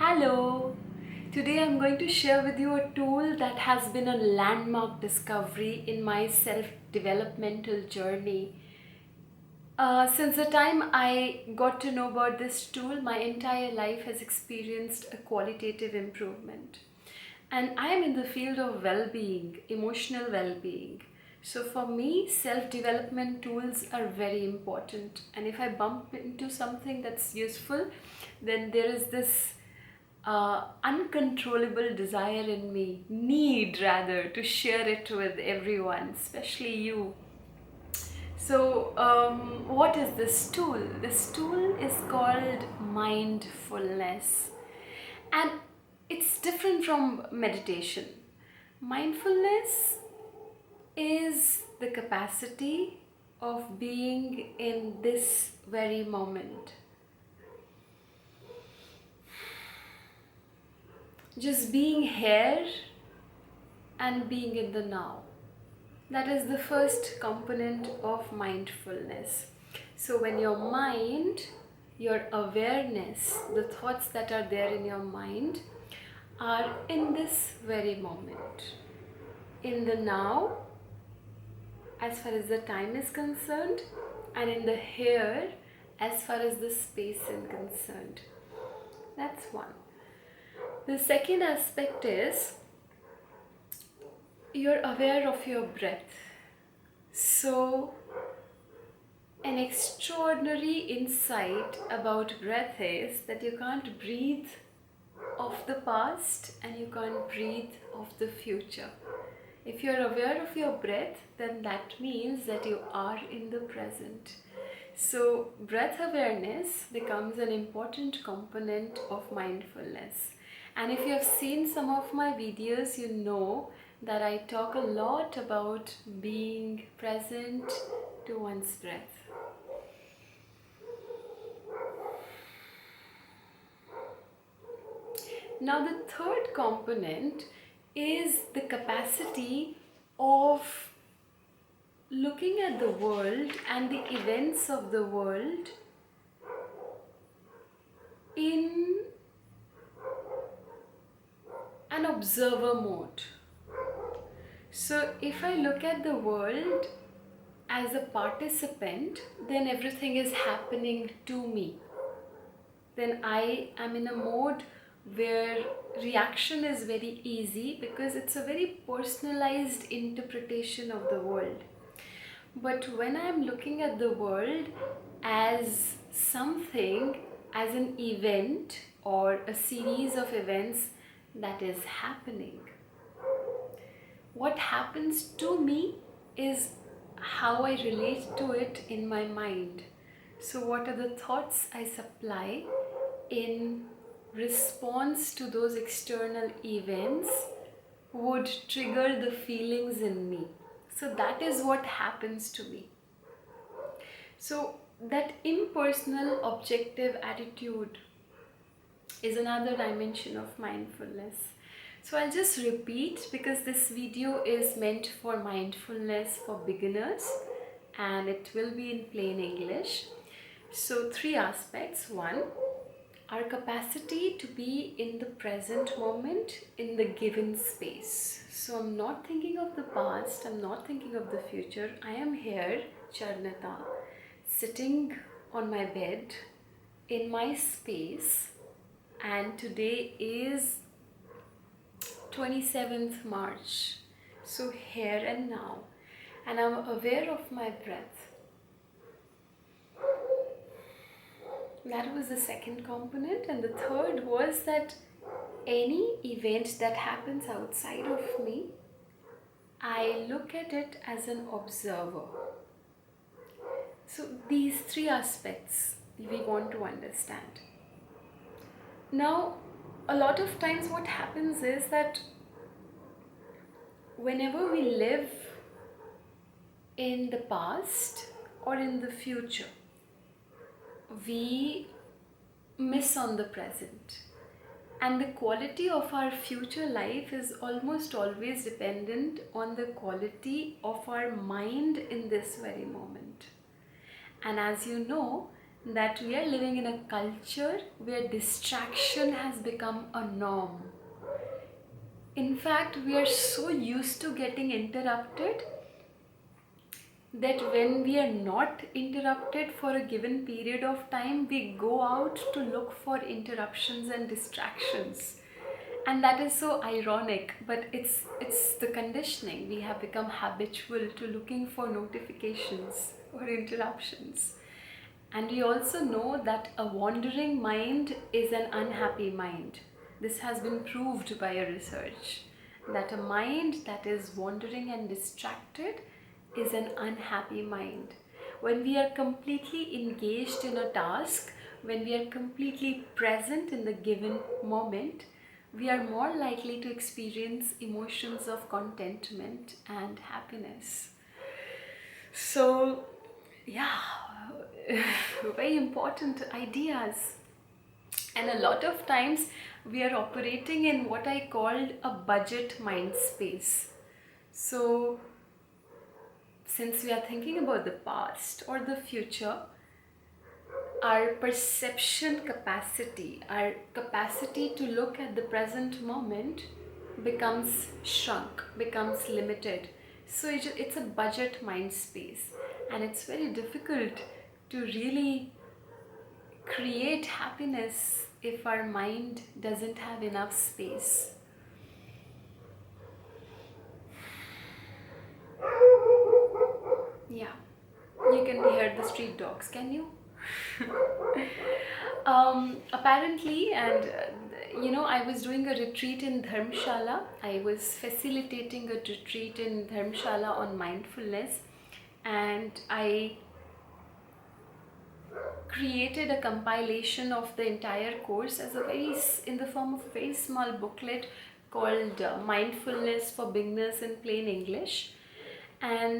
Hello! Today I'm going to share with you a tool that has been a landmark discovery in my self-developmental journey. Since the time I got to know about this tool, my entire life has experienced a qualitative improvement. And I am in the field of well-being, emotional well-being. So for me, self-development tools are very important. And if I bump into something that's useful, then there is this uncontrollable desire in me, need rather, to share it with everyone, especially you. So, what is this tool? This tool is called mindfulness, and it's different from meditation. Mindfulness is the capacity of being in this very moment. Just being here and being in the now. That is the first component of mindfulness. So when your mind, your awareness, the thoughts that are there in your mind are in this very moment, in the now as far as the time is concerned, and in the here as far as the space is concerned. That's one. The second aspect is you're aware of your breath. So, an extraordinary insight about breath is that you can't breathe of the past and you can't breathe of the future. If you're aware of your breath, then that means that you are in the present. So, breath awareness becomes an important component of mindfulness. And if you have seen some of my videos, you know that I talk a lot about being present to one's breath. Now the third component is the capacity of looking at the world and the events of the world in an observer mode. So if I look at the world as a participant, then everything is happening to me. Then I am in a mode where reaction is very easy because it's a very personalized interpretation of the world. But when I am looking at the world as something, as an event or a series of events that is happening, what happens to me is how I relate to it in my mind. So what are the thoughts I supply in response to those external events would trigger the feelings in me. So that is what happens to me. So that impersonal objective attitude is another dimension of mindfulness. So I'll just repeat because this video is meant for mindfulness for beginners and it will be in plain English. So three aspects. One, our capacity to be in the present moment in the given space. So I'm not thinking of the past, I'm not thinking of the future. I am here, Charnita, sitting on my bed in my space, and today is 27th March. So here and now, and I'm aware of my breath. That was the second component, and the third was that any event that happens outside of me, I look at it as an observer. So these three aspects we want to understand. Now, a lot of times what happens is that whenever we live in the past or in the future, we miss on the present, and the quality of our future life is almost always dependent on the quality of our mind in this very moment. And as you know that we are living in a culture where distraction has become a norm. In fact, we are so used to getting interrupted that when we are not interrupted for a given period of time, we go out to look for interruptions and distractions. And that is so ironic, but it's the conditioning. We have become habitual to looking for notifications or interruptions. And we also know that a wandering mind is an unhappy mind. This has been proved by a research, that a mind that is wandering and distracted is an unhappy mind. When we are completely engaged in a task, when we are completely present in the given moment, we are more likely to experience emotions of contentment and happiness. So, yeah, very important ideas. And a lot of times we are operating in what I called a budget mind space. So, since we are thinking about the past or the future, our perception capacity, our capacity to look at the present moment becomes shrunk, becomes limited. So it's a budget mind space, and it's very difficult to really create happiness if our mind doesn't have enough space. Yeah, you can hear the street dogs, can you? Apparently, and I was doing a retreat in Dharmshala. I was facilitating a retreat in Dharmshala on mindfulness, and I created a compilation of the entire course as in the form of a very small booklet called Mindfulness for Beginners in Plain English. And